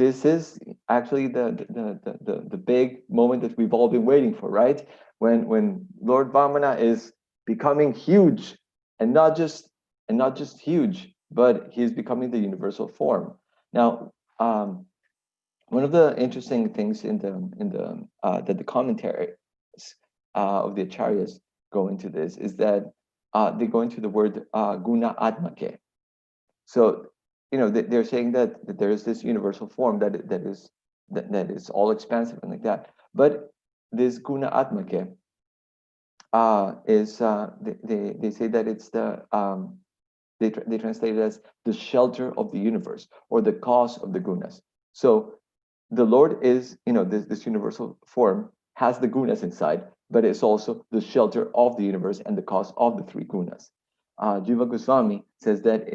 this is actually the big moment that we've all been waiting for, right? When Lord Vamana is becoming huge, and not just huge, but he's becoming the universal form. Now, one of the interesting things in the that the commentaries of the acharyas go into this is that they go into the word guna atmake. So, they're saying that there is this universal form that is all expansive and like that. But this guna atmake is they say that it's they translate it as the shelter of the universe, or the cause of the gunas. So the Lord is, this universal form has the gunas inside, but it's also the shelter of the universe and the cause of the three gunas. Jiva Goswami says that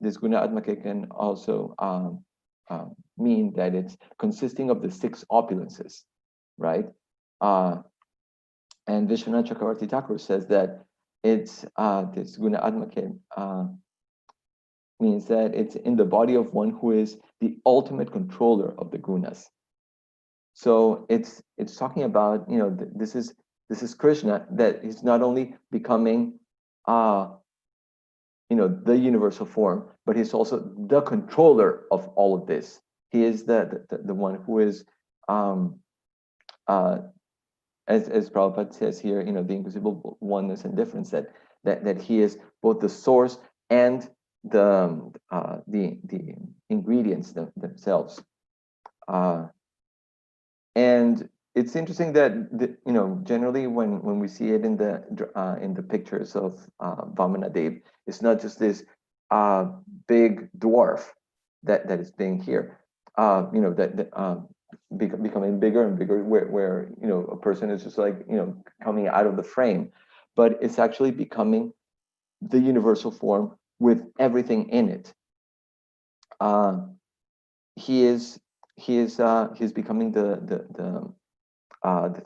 this guna atmake can also mean that it's consisting of the six opulences, right? And Vishwanath Chakravarti Thakur says that it's this guna atmake means that it's in the body of one who is the ultimate controller of the gunas. So it's talking about, this is Krishna, that he's not only becoming the universal form, but he's also the controller of all of this. He is the one who is as Prabhupada says here, the invisible oneness and difference, that he is both the source and the ingredients themselves. And it's interesting that generally when we see it in the pictures of Vamana Dev, it's not just this big dwarf that is being here. Becoming bigger and bigger, where a person is just like coming out of the frame, but it's actually becoming the universal form with everything in it. He's becoming the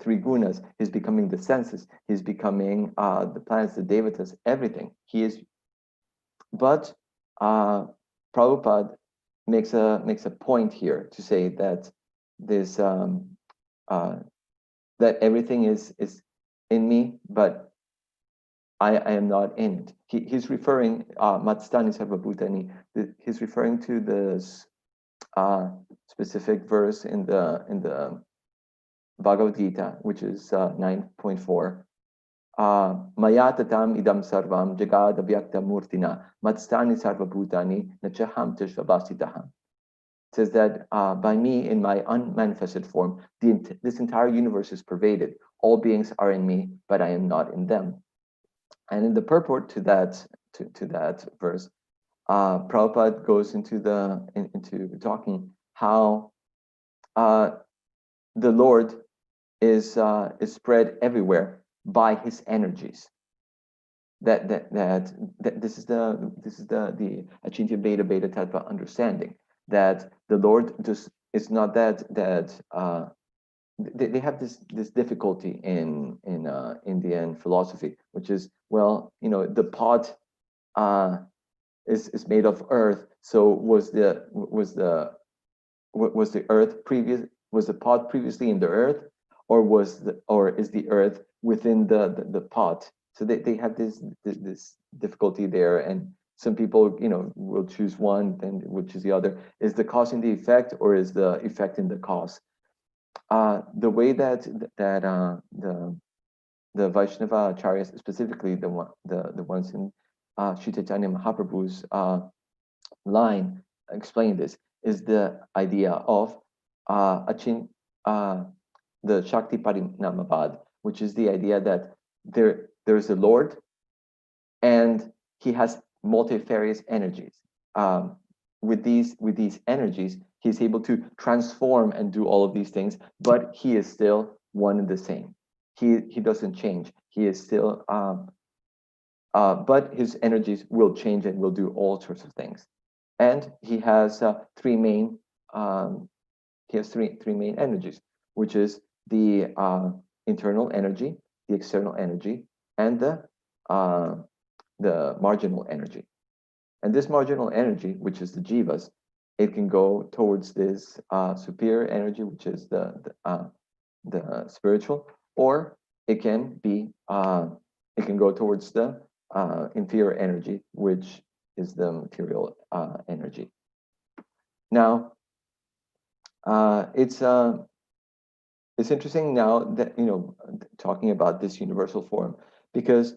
three gunas. He's becoming the senses. He's becoming the planets, the devatas, everything. He is. But Prabhupada makes a point here to say that this that everything is in me, but I am not in it. He's referring Matstani Sarvabhutani. He's referring to this specific verse in the Bhagavad Gita, which is 9.4. Maya tatam idam sarvam jagad abhyakta murtina matstani sarvabhutani nachaham tishvabhasitaham. It says that by me, in my unmanifested form, this entire universe is pervaded. All beings are in me, but I am not in them. And in the purport to that verse, Prabhupada goes into talking how the Lord is spread everywhere by his energies. That this is the Achintya Beta Tattva understanding, that the Lord just is not that they have this difficulty in Indian philosophy, which is, well, the pot is made of earth. So was the pot previously in the earth, or is the earth within the pot? So they have this difficulty there, and some people will choose one, then will choose the other. Is the cause in the effect, or is the effect in the cause? The way that the Vaishnava acharyas, specifically the ones in Sri Chaitanya Mahaprabhu's line, explain this, is the idea of the Shakti Parinamabad, which is the idea that there's a Lord, and he has multifarious energies. With these energies, he's able to transform and do all of these things, but he is still one and the same. He doesn't change. He is still, but his energies will change and will do all sorts of things. And he has three main energies, which is the internal energy, the external energy, and the marginal energy. And this marginal energy, which is the jivas, it can go towards this superior energy, which is the spiritual, or it can be it can go towards the inferior energy, which is the material energy. Now, it's interesting now that, talking about this universal form, because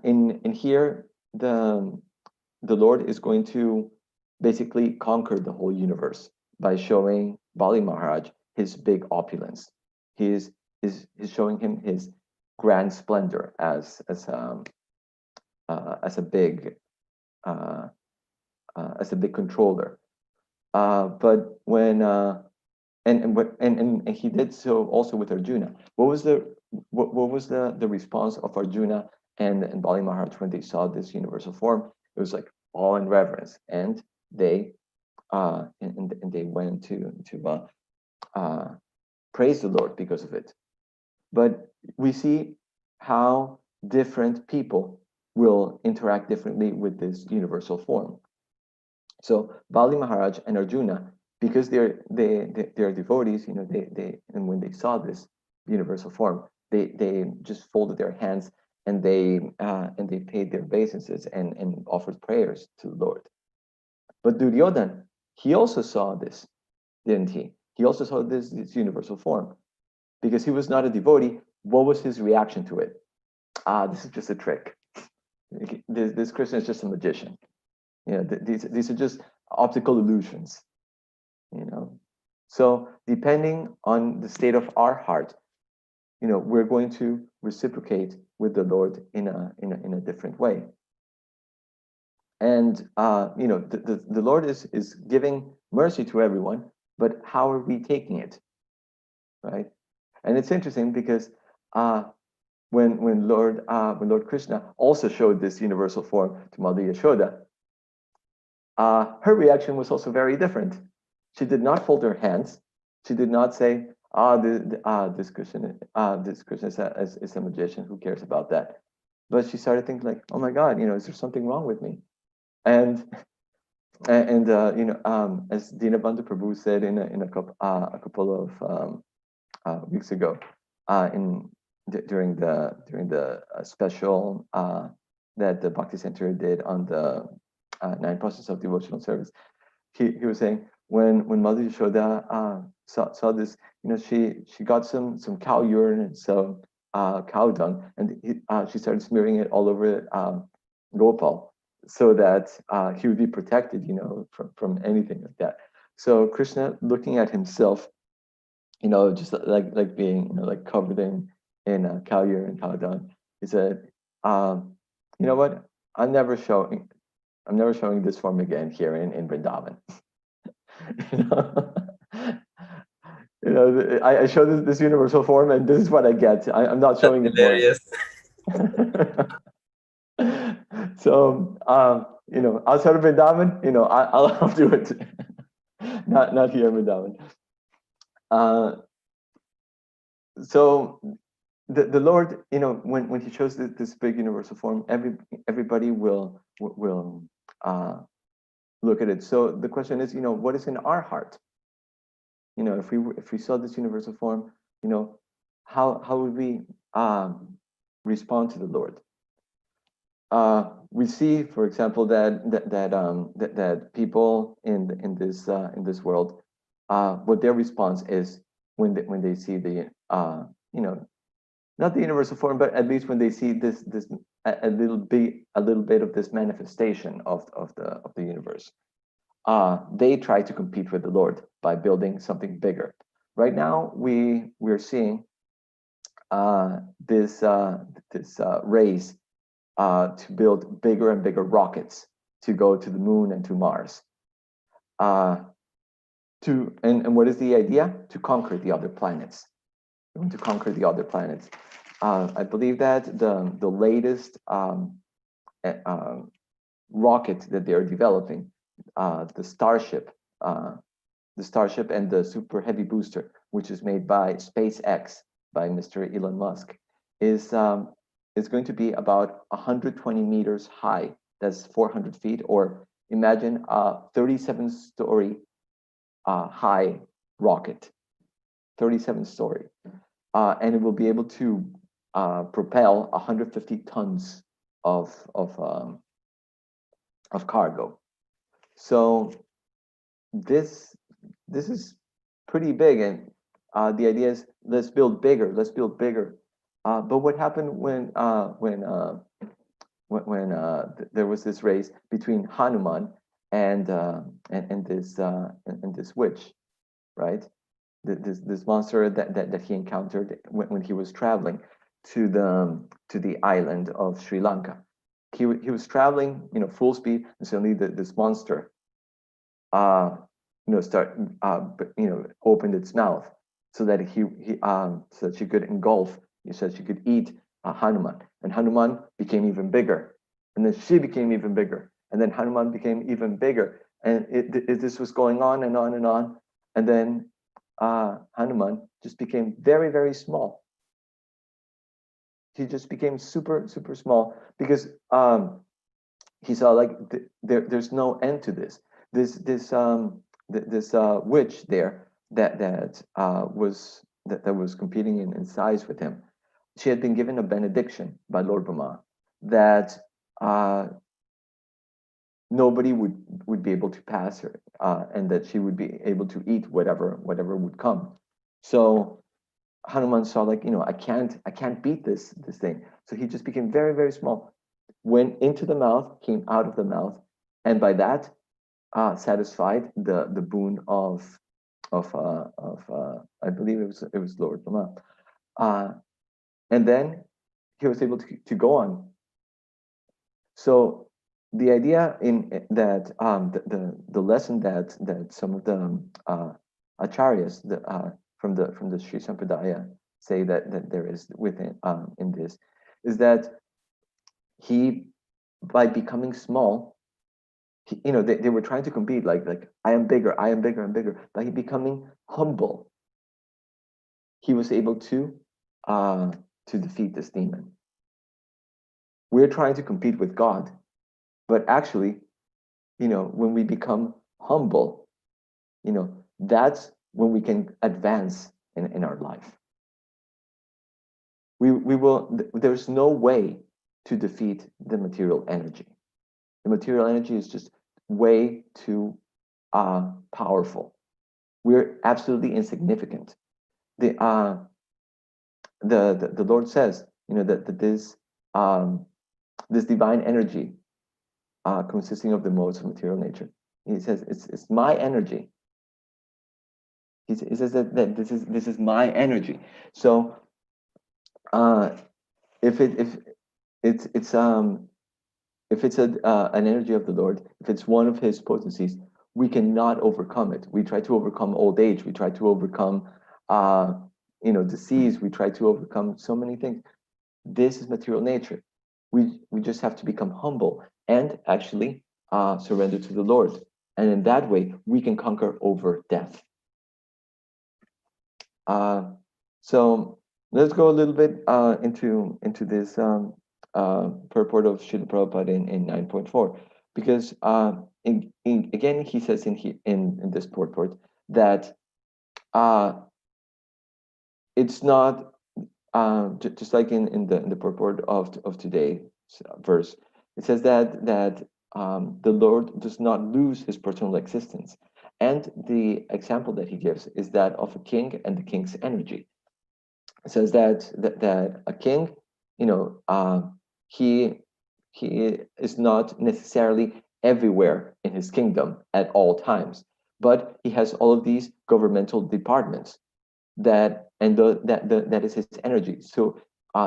in here the Lord is going to basically conquer the whole universe by showing Bali Maharaj his big opulence. He's showing him his grand splendor as a big controller. But when and he did so also with Arjuna. What was the response of Arjuna and Bali Maharaj when they saw this universal form? It was like awe and reverence, and they they went to praise the Lord because of it. But we see how different people will interact differently with this universal form. So Bali Maharaj and Arjuna, because they're devotees, they and when they saw this universal form, they just folded their hands and they paid their obeisances and offered prayers to the Lord. But Duryodhan, he also saw this, didn't he? He also saw this universal form. Because he was not a devotee, what was his reaction to it? This is just a trick. This Krishna is just a magician. These are just optical illusions. So depending on the state of our heart, we're going to reciprocate with the Lord in a different way. And the Lord is giving mercy to everyone, but how are we taking it, right? And it's interesting because when Lord Krishna also showed this universal form to Mother Yashoda, her reaction was also very different. She did not fold her hands. She did not say, this Krishna is a magician. Who cares about that? But she started thinking like, oh my God, is there something wrong with me? And as Dinabandhu Prabhu said in a couple of weeks ago, during the special that the Bhakti Center did on the 9 process of devotional service, he was saying when Mother Yashoda saw this, she got some cow urine and some cow dung, and she started smearing it all over Gopal, so that he would be protected, from anything like that. So Krishna, looking at himself, just like being, like covered in cow urine and cow dung, he said, "You know what? I'm never showing this form again here in Vrindavan." I show this universal form, and this is what I get. I'm not showing it more. Hilarious. So, outside of Vrindavan, I'll do it. not here in Vrindavan. So the Lord, when He shows this big universal form, everybody will look at it. So the question is, what is in our heart? If we saw this universal form, how would we respond to the Lord? We see, for example, that people in this world, what their response is when they see the not the universal form, but at least when they see this a little bit of this manifestation of the universe, they try to compete with the Lord by building something bigger. Right now, we're seeing this race to build bigger and bigger rockets to go to the moon and to Mars. And what is the idea? To conquer the other planets. We want to conquer the other planets. I believe that the latest rocket that they are developing, the Starship and the Super Heavy Booster, which is made by SpaceX, by Mr. Elon Musk, is going to be about 120 meters high. That's 400 feet, or imagine a 37-story high rocket, 37-story, and it will be able to propel 150 tons of cargo. So this is pretty big, and the idea is let's build bigger, let's build bigger. But what happened when there was this race between Hanuman and this witch, right? This monster that he encountered when he was traveling to the island of Sri Lanka. He was traveling, full speed, and suddenly this monster, opened its mouth so that so that she could engulf, so that she could eat Hanuman, and Hanuman became even bigger, and then she became even bigger, and then Hanuman became even bigger, and this was going on and on and on, and then Hanuman just became very, very small. He just became super, super small because he saw like there's no end to this. This witch there that was competing in size with him. She had been given a benediction by Lord Brahma that nobody would be able to pass her, and that she would be able to eat whatever would come. So Hanuman saw like, I can't beat this thing. So he just became very, very small, went into the mouth, came out of the mouth, and by that satisfied the boon of I believe it was Lord Brahma, and then he was able to go on. So the idea in that the lesson that some of the acharyas from the Sri Sampradaya say that there is within in this is that he, by becoming small, they were trying to compete like I am bigger, I'm bigger. By he becoming humble, he was able to defeat this demon. We're trying to compete with God, but actually, when we become humble, that's when we can advance in our life. We will. There's no way to defeat the material energy. The material energy is just way too powerful. We're absolutely insignificant. The Lord says, that this divine energy, consisting of the modes of material nature, he says it's my energy. He says that this is my energy. So if it's an energy of the Lord, if it's one of His potencies, we cannot overcome it. We try to overcome old age. We try to overcome disease. We try to overcome so many things. This is material nature. We just have to become humble and actually surrender to the Lord, and in that way we can conquer over death. So let's go a little bit into this purport of Srila Prabhupada in 9.4, because again he says in this purport that it's not just like in the purport of today's verse. It says that the Lord does not lose his personal existence, and the example that he gives is that of a king and the king's energy. It says that a king, he is not necessarily everywhere in his kingdom at all times, but he has all of these governmental departments that is his energy. So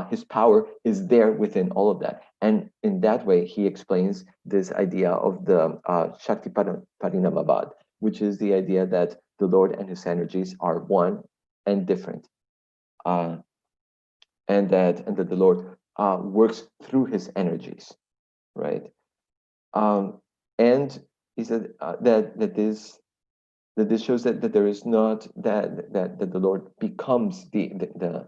his power is there within all of that, and in that way he explains this idea of the Shakti Parinamabad, which is the idea that the Lord and his energies are one and different, and that the Lord works through his energies, right? And he said that this shows that there is not that the Lord becomes the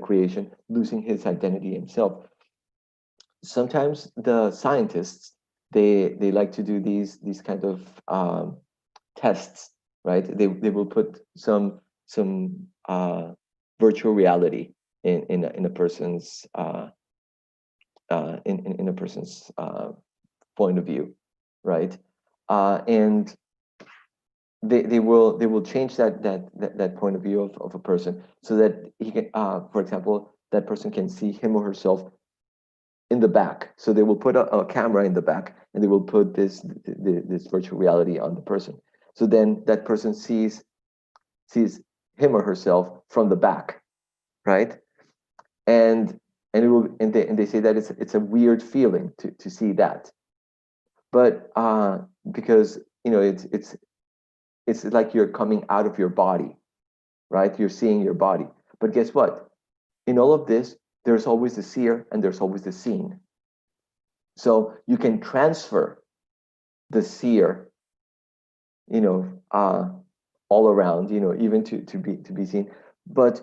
creation, losing his identity himself. Sometimes the scientists they like to do these kind of tests, right? They will put some virtual reality in a person's in a person's point of view, right? And they will change that point of view of a person so that he can, for example, that person can see him or herself in the back. So they will put a camera in the back, and they will put this virtual reality on the person. So then that person sees him or herself from the back, right? And they say that it's a weird feeling to see that, but because it's like you're coming out of your body, right? You're seeing your body. But guess what? In all of this, there's always the seer and there's always the seen. So you can transfer the seer, all around, even to be seen, but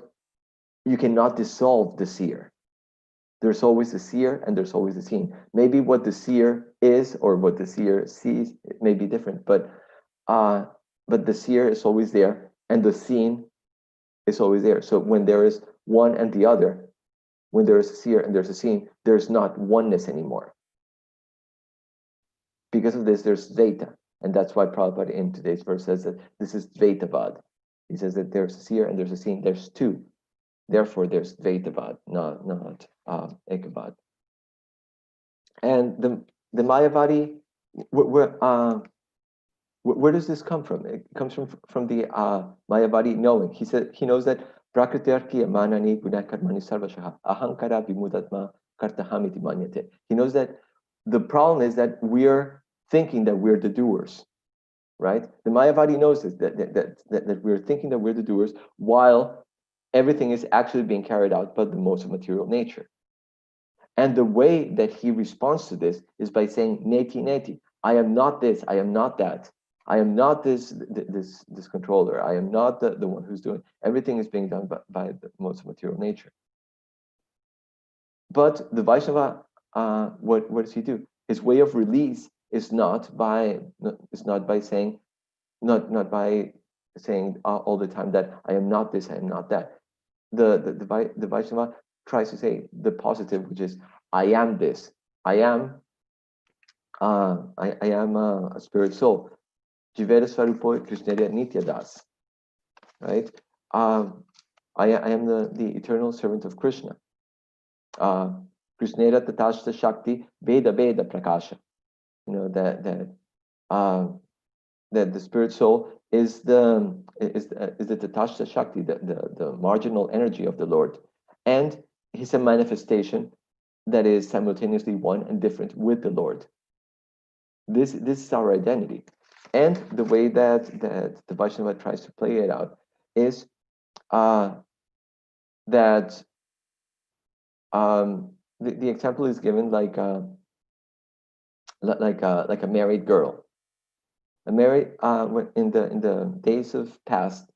you cannot dissolve the seer. There's always the seer and there's always the seen. Maybe what the seer is or what the seer sees, it may be different, but the seer is always there and the seen is always there. So when there is one and the other, when there is a seer and there's a seen, there's not oneness anymore. Because of this, there's Dvaita. And that's why Prabhupada in today's verse says that this is Dvaitavad. He says that there's a seer and there's a seen. There's two. Therefore, there's Dvaitavad, not Ekavad. And the Mayavadi, where does this come from? It comes from the Mayavadi knowing. He said he knows that Prakrityarki Manani Gunakarmani Sarvashaha Ahankara Vimudatma Kartahamiti Manyate. He knows that the problem is that we're thinking that we're the doers, right? The Mayavadi knows this, that we're thinking that we're the doers while everything is actually being carried out by the modes of material nature. And the way that he responds to this is by saying, Neti, Neti, I am not this, I am not that. I am not this controller. I am not the one who's doing. Everything is being done by the modes of material nature. But the Vaishnava, what does he do? His way of release is not by saying all the time that I am not this, I am not that. The Vaishnava tries to say the positive, which is I am this. I am a spirit soul. Jivera Swarupo Krishnera Nitya Das. Right? I am the eternal servant of Krishna. Krishnera Tatashta Shakti Veda Veda Prakasha. That the spirit soul is the Tatashta Shakti, the marginal energy of the Lord, and he's a manifestation that is simultaneously one and different with the Lord. This is our identity, and the way that the Vaishnava tries to play it out is that the example is given like a married girl. A married in the days of past,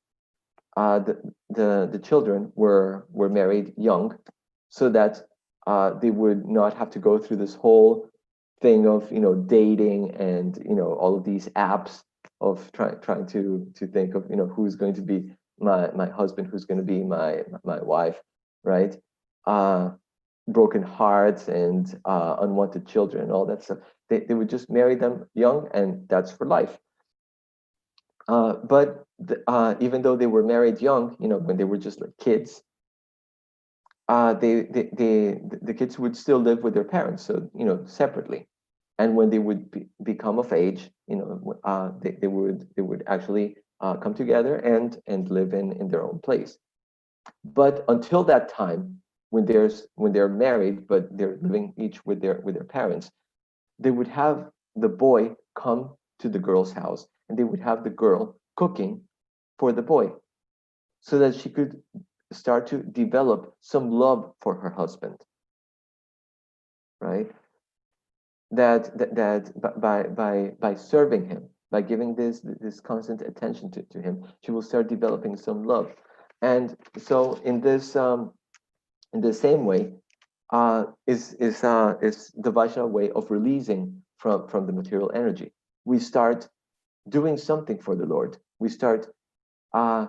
the children were married young, so that they would not have to go through this whole thing of dating and all of these apps of trying to think of who's going to be my husband, who's going to be my wife, right? Broken hearts and unwanted children and all that stuff. They would just marry them young, and that's for life. But even though they were married young, when they were just like kids, the kids would still live with their parents, so separately. And when they would become of age, they would actually come together and live in their own place. But until that time, when they're married, but they're living each with their parents, they would have the boy come to the girl's house, and they would have the girl cooking for the boy, so that she could start to develop some love for her husband, right? That by serving him, by giving this constant attention to him, she will start developing some love. And so in the same way, is the Vaishnava way of releasing from the material energy. We start doing something for the Lord. We start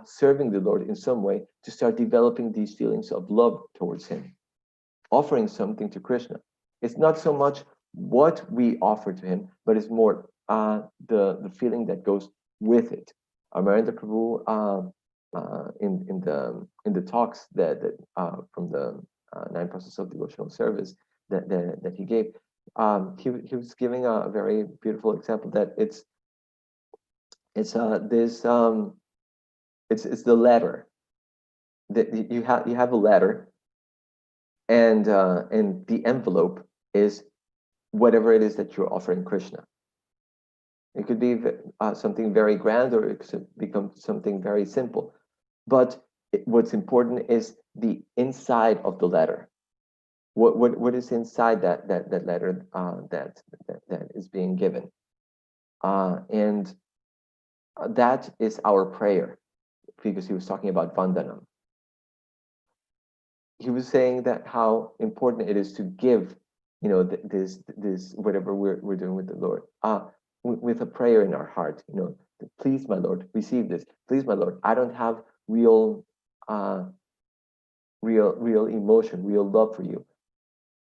serving the Lord in some way to start developing these feelings of love towards Him, offering something to Krishna. It's not so much what we offer to Him, but it's more the feeling that goes with it. Amarendra Prabhu, in the talks that from the 9 process of devotional service that he gave, he was giving a very beautiful example that it's the letter that you have a letter, and the envelope is whatever it is that you're offering Krishna. It could be something very grand, or it could become something very simple. But what's important is the inside of the letter. What is inside that letter that is being given, and that is our prayer. Because he was talking about Vandanam. He was saying that how important it is to give, this whatever we're doing with the Lord, with a prayer in our heart. Please, my Lord, receive this. Please, my Lord, I don't have real emotion, real love for you,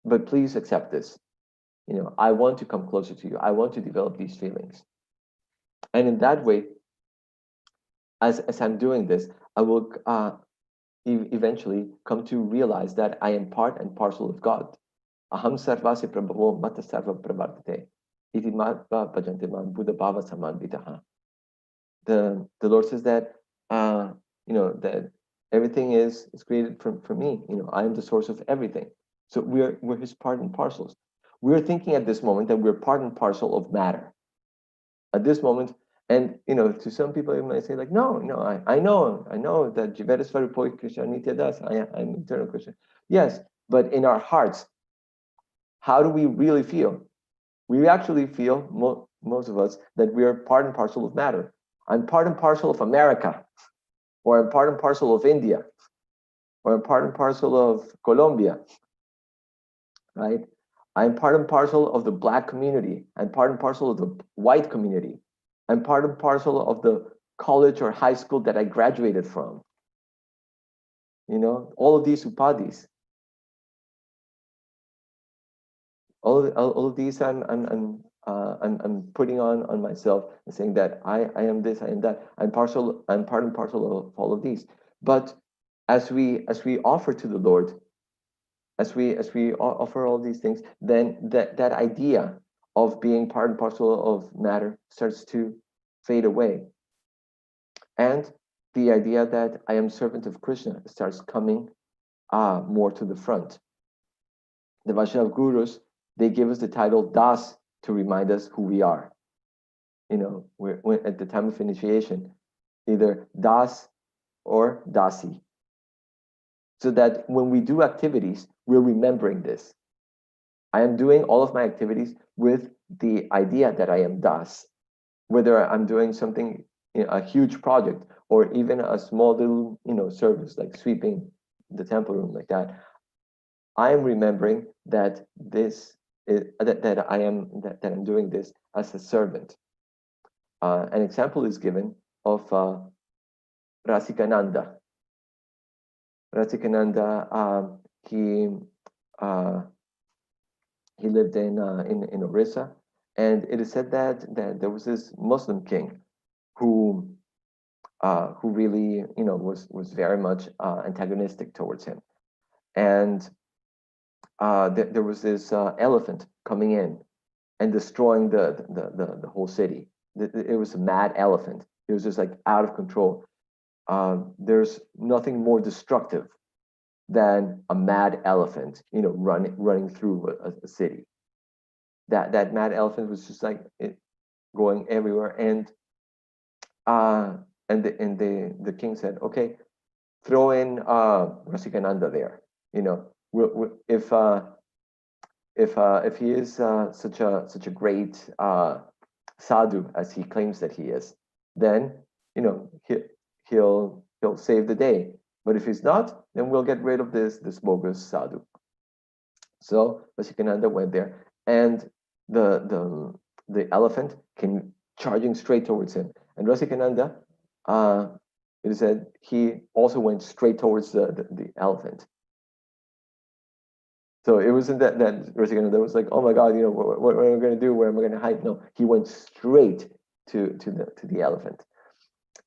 but please accept this. I want to come closer to you. I want to develop these feelings, and in that way, as I'm doing this, I will eventually come to realize that I am part and parcel of God. Aham sarvasi prabhavo mata sarva pravartate. Iti matva bhajante man buddha bhava samanvitaha. The Lord says that that everything is created for me. I am the source of everything. So we're His part and parcels. We're thinking at this moment that we're part and parcel of matter. At this moment. And to some people, you might say like, no, I know that Jiveta Svarupoi Krishna Nitya Das, I'm eternal Krishna. Yes, but in our hearts, how do we really feel? We actually feel, most of us, that we are part and parcel of matter. I'm part and parcel of America, or I'm part and parcel of India, or I'm part and parcel of Colombia, right? I'm part and parcel of the Black community. I'm part and parcel of the white community. I'm part and parcel of the college or high school that I graduated from. All of these upadhis. All of these I'm putting on myself and saying that I am this, I am that. I'm part and parcel of all of these. But as we offer to the Lord, as we offer all these things, then that idea of being part and parcel of matter starts to fade away. And the idea that I am servant of Krishna starts coming more to the front. The Vaishnava Gurus, they give us the title Das to remind us who we are. We're at the time of initiation, either Das or Dasi. So that when we do activities, we're remembering this. I am doing all of my activities with the idea that I am Das. Whether I'm doing something, a huge project, or even a small little, service like sweeping the temple room like that, I am remembering that I'm doing this as a servant. An example is given of Rasikananda. Rasikananda, he lived in Orissa, and it is said that there was this Muslim king who really was very much antagonistic towards him, and there was this elephant coming in and destroying the whole city. It was a mad elephant. It was just like out of control. There's nothing more destructive than a mad elephant, running through a city. That mad elephant was just like going everywhere, and the king said, okay, throw in Rasikananda there. If he is such a great sadhu as he claims that he is, then he'll save the day. But if he's not, then we'll get rid of this bogus sadhu. So Rasikananda went there, and the elephant came charging straight towards him. And Rasikananda, it is said he also went straight towards the elephant. So it wasn't that Rasikananda was like, oh my God, what am I going to do? Where am I going to hide? No, he went straight to the elephant.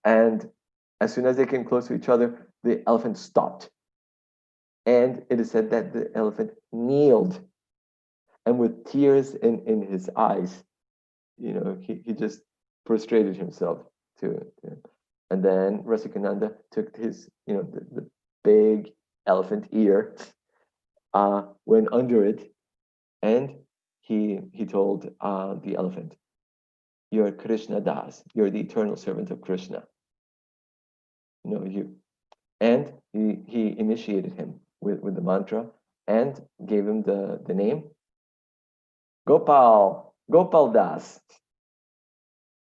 And as soon as they came close to each other, the elephant stopped. And it is said that the elephant kneeled, and with tears in his eyes, he just prostrated himself to and then Rasikananda took his, the big elephant ear, went under it, and he told the elephant, "You're Krishna Das. You're the eternal servant of Krishna. You." And he initiated him with the mantra and gave him the name Gopal Das.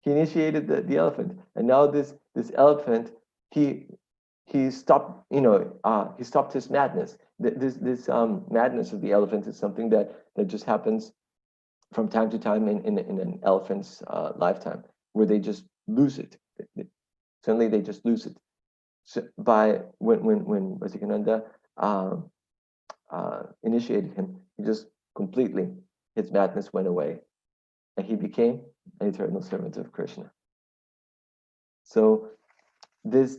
He initiated the elephant, and now this elephant, he stopped, he stopped his madness. This madness of the elephant is something that just happens from time to time in an elephant's lifetime, where they just lose it. Suddenly they just lose it. So when Vasikananda initiated him, he just completely, his madness went away, and he became an eternal servant of Krishna. So this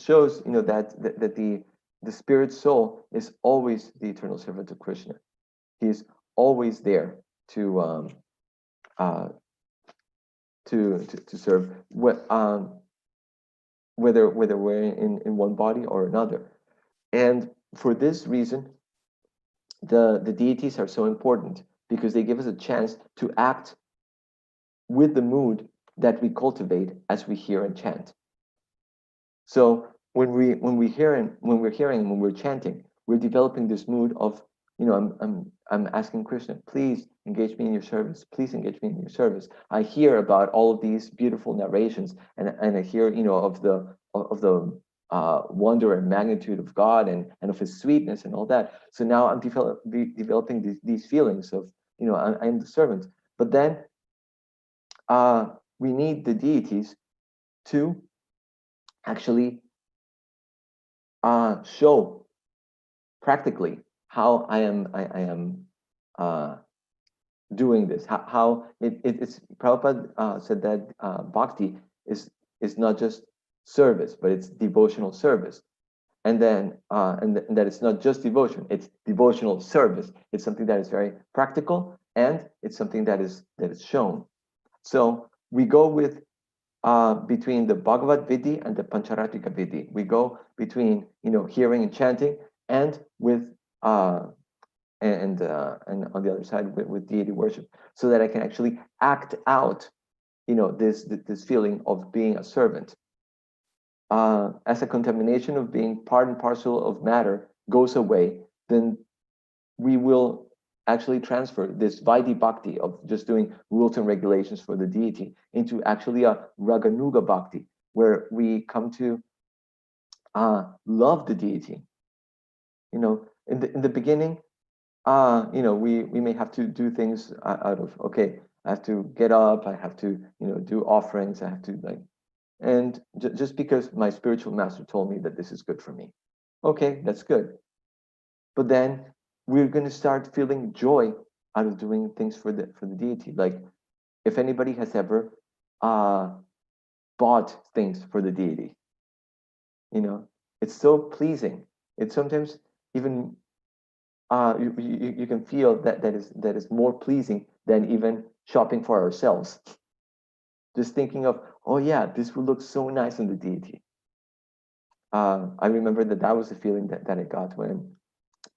shows, that the spirit soul is always the eternal servant of Krishna. He is always there to serve, whether we're in one body or another. And for this reason, the deities are so important, because they give us a chance to act with the mood that we cultivate as we hear and chant. So when we're hearing, when we're chanting, we're developing this mood of, I'm asking Krishna, please engage me in your service. Please engage me in your service. I hear about all of these beautiful narrations, and I hear, of the wonder and magnitude of God and of His sweetness and all that. So now I'm developing these feelings of, I'm the servant. But then we need the deities to actually show practically how I am doing this. How it's Prabhupada said that Bhakti is not just service, but it's devotional service. And then and that it's not just devotion, it's devotional service. It's something that is very practical, and it's something that is shown. So we go with between the Bhagavad Vidhi and the Pancharatrika Vidhi. We go between, hearing and chanting, and with and on the other side with deity worship, so that I can actually act out, this feeling of being a servant. As a contamination of being part and parcel of matter goes away, then we will actually transfer this Vaidhi Bhakti of just doing rules and regulations for the deity into actually a Raganuga Bhakti, where we come to love the deity. In the beginning, we may have to do things out of, okay, I have to get up, I have to, do offerings, I have to and just because my spiritual master told me that this is good for me. Okay, that's good. But then we're going to start feeling joy out of doing things for the deity. Like, if anybody has ever bought things for the deity, it's so pleasing. It's sometimes even you can feel that is more pleasing than even shopping for ourselves. Just thinking of, oh yeah, this will look so nice on the deity. I remember that was the feeling that I got when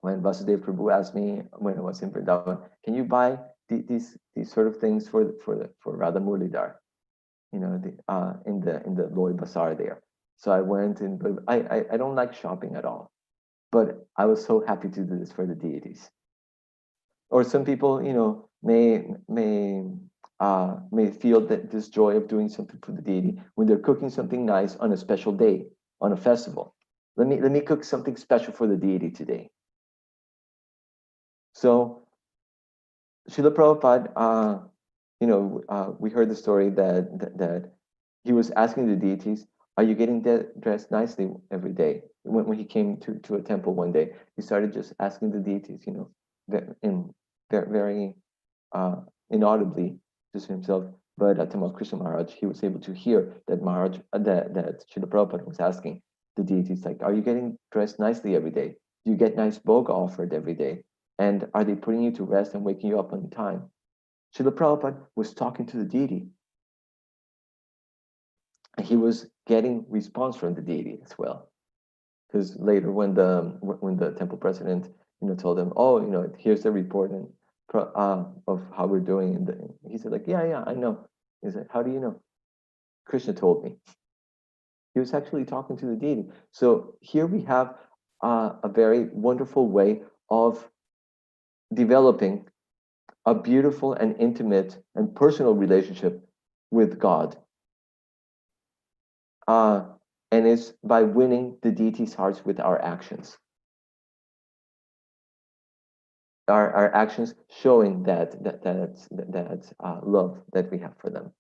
Vasudev Prabhu asked me when I was in Vrindavan, can you buy these sort of things for Radha Murlidhar, in the Loi Bazaar there. So I went, and I don't like shopping at all, but I was so happy to do this for the deities. Or some people, may feel that this joy of doing something for the deity when they're cooking something nice on a special day, on a festival. Let me cook something special for the deity today. So Srila Prabhupada, we heard the story that he was asking the deities, "Are you getting dressed nicely every day?" When he came to a temple one day, he started just asking the deities, in very inaudibly, just himself. But at Tamal Krishna Maharaj, he was able to hear that Maharaj that Srila Prabhupada was asking the deities, like, "Are you getting dressed nicely every day? Do you get nice bhoga offered every day? And are they putting you to rest and waking you up on time?" Srila Prabhupada was talking to the deity, and he was getting response from the deity as well. Because later, when the temple president, told him, "Oh, here's the report and of how we're doing," and he said, like, "Yeah, I know." He said, "How do you know?" "Krishna told me." He was actually talking to the deity. So here we have a very wonderful way of developing a beautiful and intimate and personal relationship with God. And it's by winning the deity's hearts with our actions. Our actions showing that love that we have for them.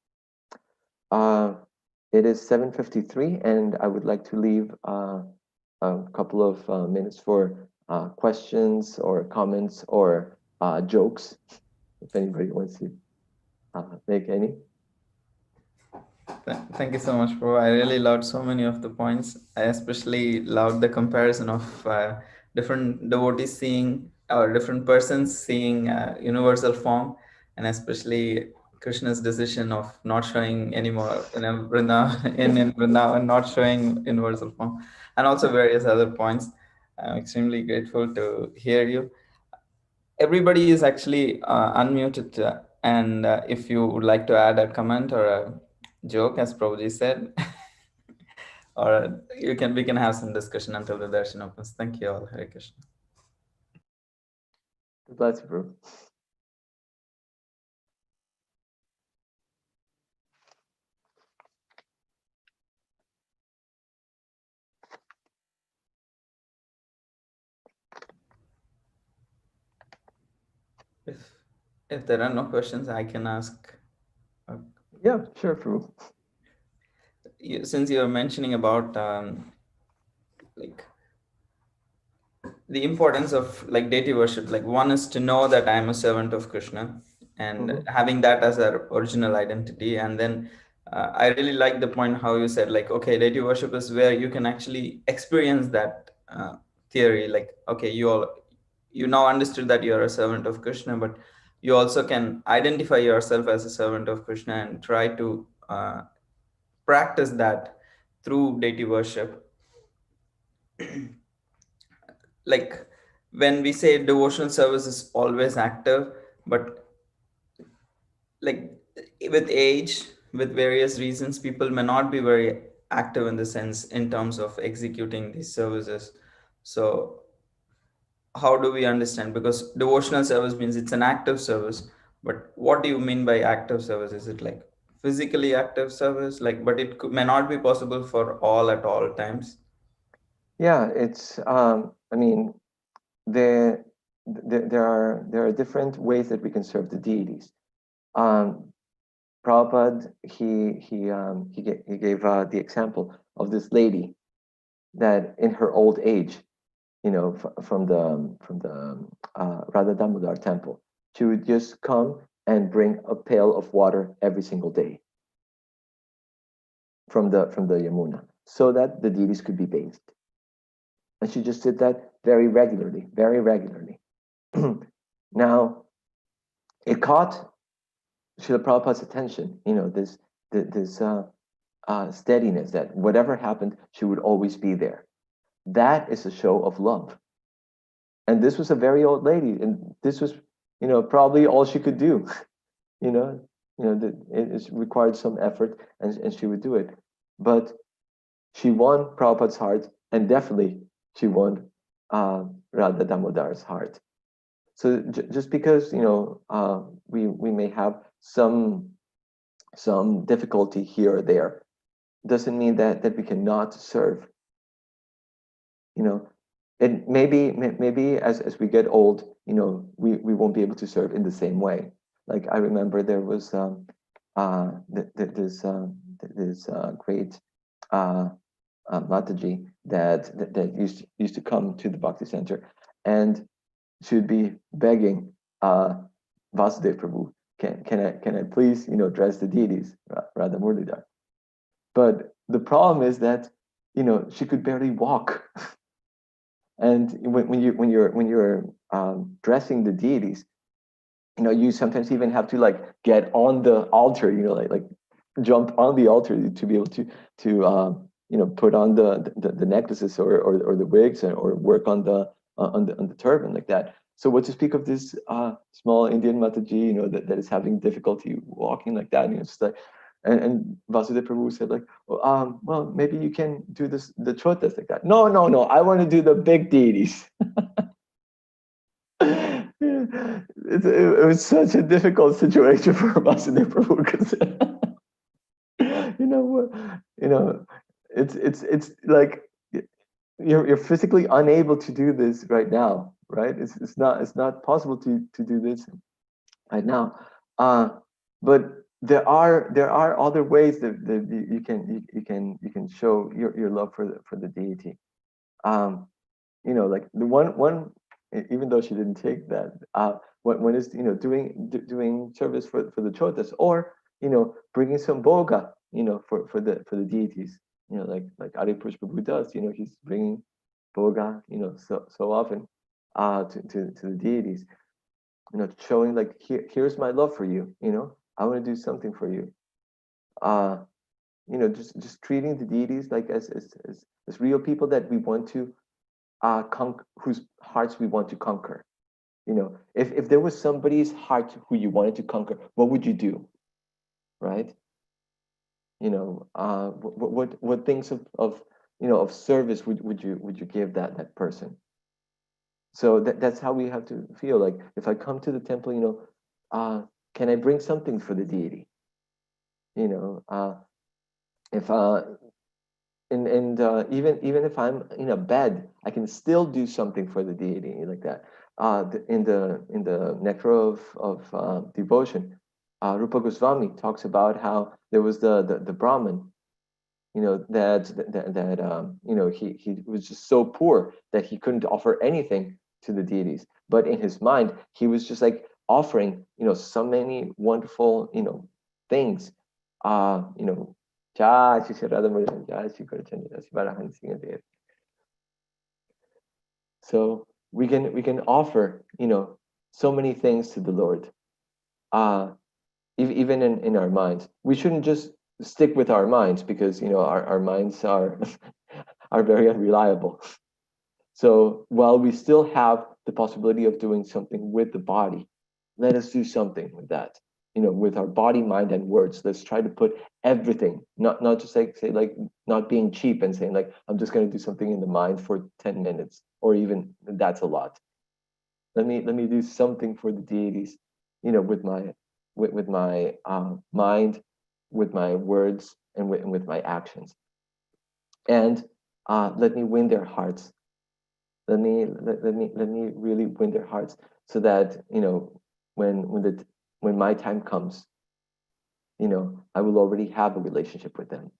It is 7:53, and I would like to leave a couple of minutes for questions or comments or jokes, if anybody wants to make any. Thank you so much, bro. I really loved so many of the points. I especially loved the comparison of different devotees seeing or different persons seeing universal form, and especially Krishna's decision of not showing anymore in Vrindavan, not showing universal form, and also various other points. I'm extremely grateful to hear you. Everybody is actually unmuted, and if you would like to add a comment or a joke, as Prabhuji said, or we can have some discussion until the darshan opens. Thank you all. Hare Krishna. Bless you, bro. If there are no questions, I can ask. Yeah, sure, bro. Since you were mentioning about like the importance of like deity worship, like one is to know that I am a servant of Krishna, and having that as our original identity. And then I really like the point how you said, like, okay, deity worship is where you can actually experience that theory, like, okay, you now understood that you're a servant of Krishna, but you also can identify yourself as a servant of Krishna and try to practice that through deity worship. Like when we say devotional service is always active, but like with age, with various reasons, people may not be very active in the sense in terms of executing these services. So how do we understand? Because devotional service means it's an active service, but what do you mean by active service? Is it like physically active service, like, but may not be possible for all at all times? Yeah, it's. I mean, there there are different ways that we can serve the deities. Um, Prabhupada, he gave the example of this lady that in her old age, from the Radha Damodar temple, she would just come and bring a pail of water every single day from the Yamuna, so that the deities could be bathed. And she just did that very regularly, very regularly. Now, it caught Srila Prabhupada's attention, this steadiness, that whatever happened, she would always be there. That is a show of love. And this was a very old lady, and this was, probably all she could do. you know, it required some effort, and she would do it. But she won Prabhupada's heart, and definitely she won Radha Damodar's heart. So just because we may have some difficulty here or there, doesn't mean that we cannot serve. And maybe as we get old, we won't be able to serve in the same way. Like I remember there was this great uh, Mataji that used to come to the Bhakti Center, and she would be begging Vasudev Prabhu, can I please dress the deities, Radha Murlidhar. But the problem is that she could barely walk. And when you're dressing the deities, you sometimes even have to like get on the altar, like jump on the altar to be able to put on the necklaces or the wigs, or work on the turban like that. So what to speak of this small Indian Mataji, that is having difficulty walking like that. It's just like, and Vasudeva Prabhu said like, well, maybe you can do the chotas like that. No, I want to do the big deities. It was such a difficult situation for Vasudeva Prabhu because it's like you're physically unable to do this right now, right? It's not possible to do this right now. But there are other ways that you can show your love for the deity. Like the one, even though she didn't take that, when is doing service for the chotas, or bringing some boga, for the deities, like Adi Prabhu does. He's bringing boga, so often, to the deities, showing like, here's my love for you. I want to do something for you. uh just treating the deities like as real people that we want to whose hearts we want to conquer. If there was somebody's heart who you wanted to conquer, what would you do, right? What things of service would you give that person? So that's how we have to feel. Like, if I come to the temple, can I bring something for the deity? If and even if I'm in a bed, I can still do something for the deity like that. In the Nectar of Devotion, Rupa Goswami talks about how there was the Brahmin, that he was just so poor that he couldn't offer anything to the deities. But in his mind, he was just like offering, so many wonderful, things. You know, Jai Shri Radha Murli, Jai Shri Gaurachandra, Jai Shri Barahan Singha Dev. So we can offer, so many things to the Lord. Even in our minds, we shouldn't just stick with our minds, because our minds are are very unreliable. So while we still have the possibility of doing something with the body, let us do something with that. With our body, mind, and words. Let's try to put everything, not just like say, like, not being cheap and saying like, I'm just going to do something in the mind for 10 minutes, or even that's a lot. Let me do something for the deities, with my mind, with my words, and with my actions. And let me win their hearts. Let me really win their hearts, so that when my time comes, I will already have a relationship with them,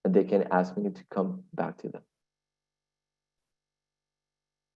and they can ask me to come back to them.